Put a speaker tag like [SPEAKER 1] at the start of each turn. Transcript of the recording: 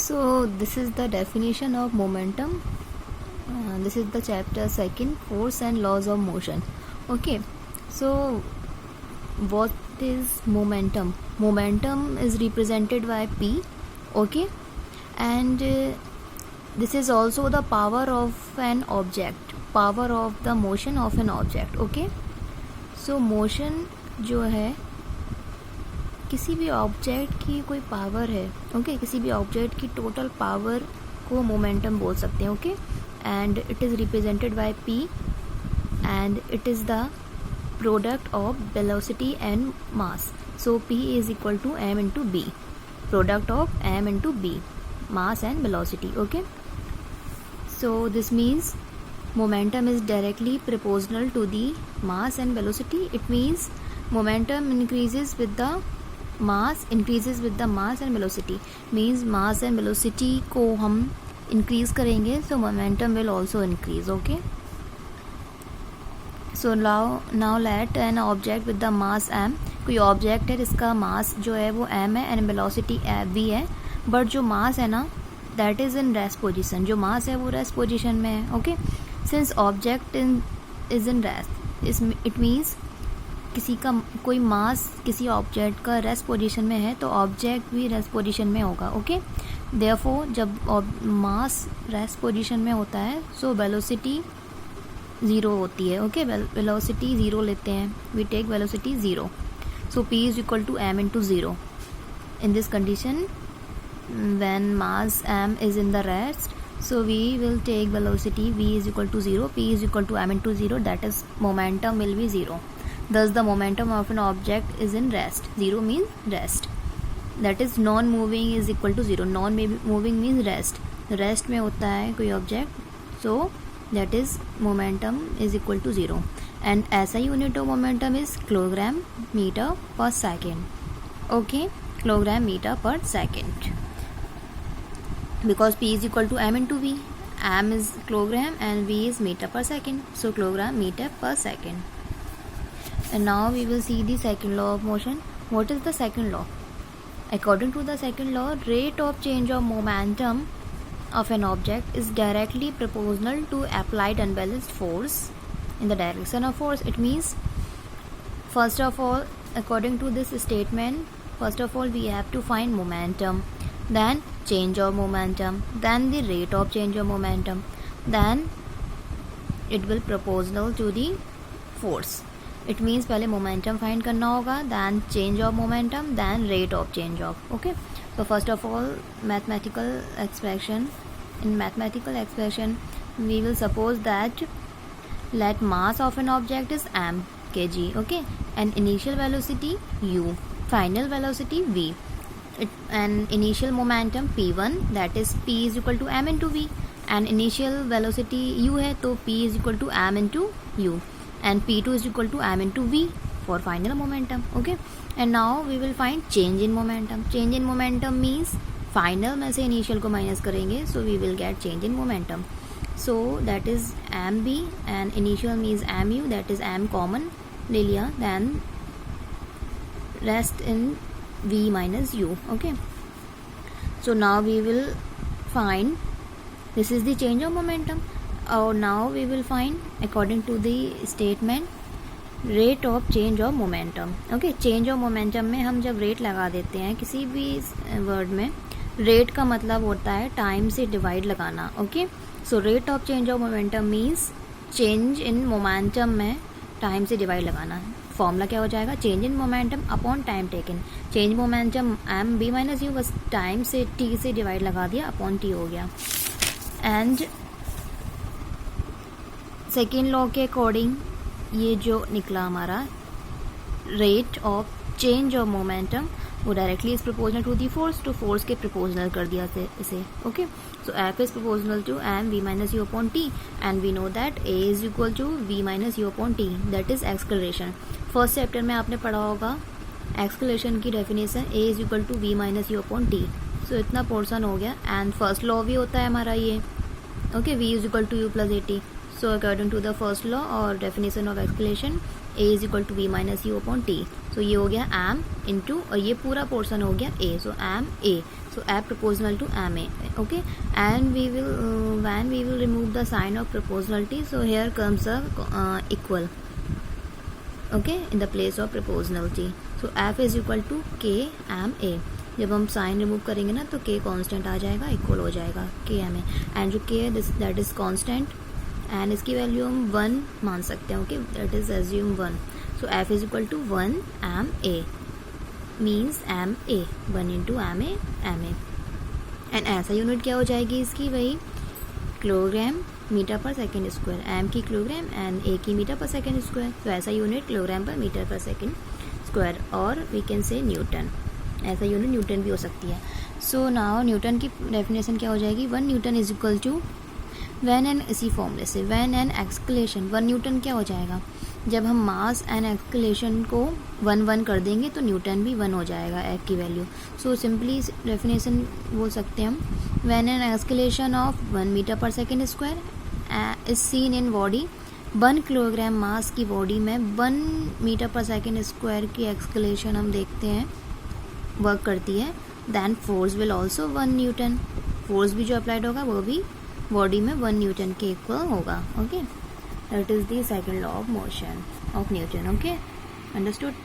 [SPEAKER 1] So this is the definition of momentum. This is the chapter second, force and laws of motion. Okay, so what is momentum? Momentum is represented by P. Okay, and this is also the power of an object, power of the motion of an object. Okay, so motion जो है किसी भी object की कोई power है. Okay, किसी भी object की टोटल पावर को मोमेंटम बोल सकते हैं. Okay, and it is represented by P and it is the product of velocity and mass. So P is equal to M into B, product of M into B, mass and velocity. Okay, so this means momentum is directly proportional to the mass and velocity. It means momentum increases with the mass and velocity. Means mass and velocity को हम increase करेंगे, so momentum will also increase. Okay, so now let an object with the mass m, कोई object है जिसका mass जो है वो m है and velocity v है, but जो mass है ना that is in rest position. जो mass है वो rest position में है. Okay, since object is in rest, it means किसी का कोई मास किसी ऑब्जेक्ट का रेस्ट पोजीशन में है तो ऑब्जेक्ट भी रेस्ट पोजीशन में होगा. ओके, देयरफॉर जब मास रेस्ट पोजीशन में होता है सो वेलोसिटी ज़ीरो होती है. ओके, वेलोसिटी ज़ीरो लेते हैं, we take velocity zero. So P is equal to M into zero. In this condition when mass M is in the rest, so we will take velocity v is equal to 0, p is equal to m into 0, that is momentum will be 0. Thus the momentum of an object is in rest. 0 means rest, that is non moving is equal to 0. non moving means rest, rest में होता है कोई object, so that is momentum is equal to 0. and SI unit of momentum is kilogram meter per second. Okay, kilogram meter per second, because p is equal to m into v. m is kilogram and v is meter per second, so kilogram meter per second. And now we will see the second law of motion. What is the second law? According to the second law, rate of change of momentum of an object is directly proportional to applied unbalanced force in the direction of force. It means, first of all, according to this statement, first of all we have to find momentum, then change of momentum, then the rate of change of momentum, then it will proportional to the force. It means पहले momentum find करना होगा, then change of momentum, then rate of change of. Okay, so first of all mathematical expression. In mathematical expression we will suppose that let mass of an object is m kg. Okay, and initial velocity u, final velocity v, and initial momentum p1, that is p is equal to m into v, and initial velocity u है तो p is equal to m into u, and p2 is equal to m into v for final momentum. Okay, and now we will find change in momentum. change in momentum means final में से initial को minus करेंगे, so we will get change in momentum. so that is mb and initial means mu, that is m common ले लिया, then rest in v minus u. Okay, so now we will find, this is the change of momentum. Or now we will find according to the statement rate of change of momentum. Okay, change of momentum में हम जब rate लगा देते हैं किसी भी word में, rate का मतलब होता है time से divide लगाना. Okay, so rate of change of momentum means change in momentum में time से divide लगाना. फॉर्मूला क्या हो जाएगा, change in momentum upon time taken. Change momentum m v minus u, बस टाइम से टी से डिवाइड लगा दिया, अपॉन टी हो गया. एंड सेकेंड लॉ के अकॉर्डिंग ये जो निकला हमारा rate of change of momentum वो directly is proportional to the force, तो फोर्स के प्रोपोर्शनल कर दिया इसे. Okay, so F is proportional to m v minus u upon t, and we know that a is equal to v minus u upon t, that is acceleration. First chapter में आपने पढ़ा होगा acceleration की definition, a is equal to v minus u upon t. So इतना portion हो गया. And first law भी होता है हमारा ये. Okay, v is equal to u plus a t. So according to the first law और definition of acceleration, a is equal to v minus u upon t. So ये हो गया M into, और ये पूरा पोर्शन हो गया a, so m a. so F proportional to ma. Okay, and we will when we will remove the sign of proportionality, so here comes a equal, okay, in the place of proportionality. So F is equal to k m a. जब हम sign remove करेंगे ना तो k constant आ जाएगा, equal हो जाएगा k m a, and जो k है दैट इज कांस्टेंट एंड इसकी वैल्यू हम 1 मान सकते हैं. Okay, that is assume 1. So F is equal to 1 m a means M A, 1 into M A. And ऐसा यूनिट क्या हो जाएगी इसकी, वही kilogram metre per second square. M की किलोग्राम एंड ए की मीटर पर सेकेंड स्क्वायर, तो ऐसा unit kilogram per metre per second square. और वी कैन से न्यूटन, ऐसा यूनिट न्यूटन भी हो सकती है. सो नाउ न्यूटन की डेफिनेशन क्या हो जाएगी, 1 newton is equal to when and, इसी फॉर्मूले से व्हेन एंड एक्सक्लेशन. 1 न्यूटन क्या हो जाएगा, जब हम मास एंड एक्सक्लेशन को 1 कर देंगे तो न्यूटन भी 1 हो जाएगा एफ की वैल्यू. सो सिंपली डेफिनेशन बोल सकते हैं हम, when an acceleration of 1 metre per second square is seen in body, 1 kilogram mass की बॉडी में 1 मीटर पर सेकेंड स्क्वायर की एक्सक्लेशन हम देखते हैं वर्क करती है, then force will also 1 newton. Force भी जो अप्लाइड होगा वो भी बॉडी में 1 न्यूटन के इक्वल होगा. Okay, that is the second law of motion of Newton. Okay, understood?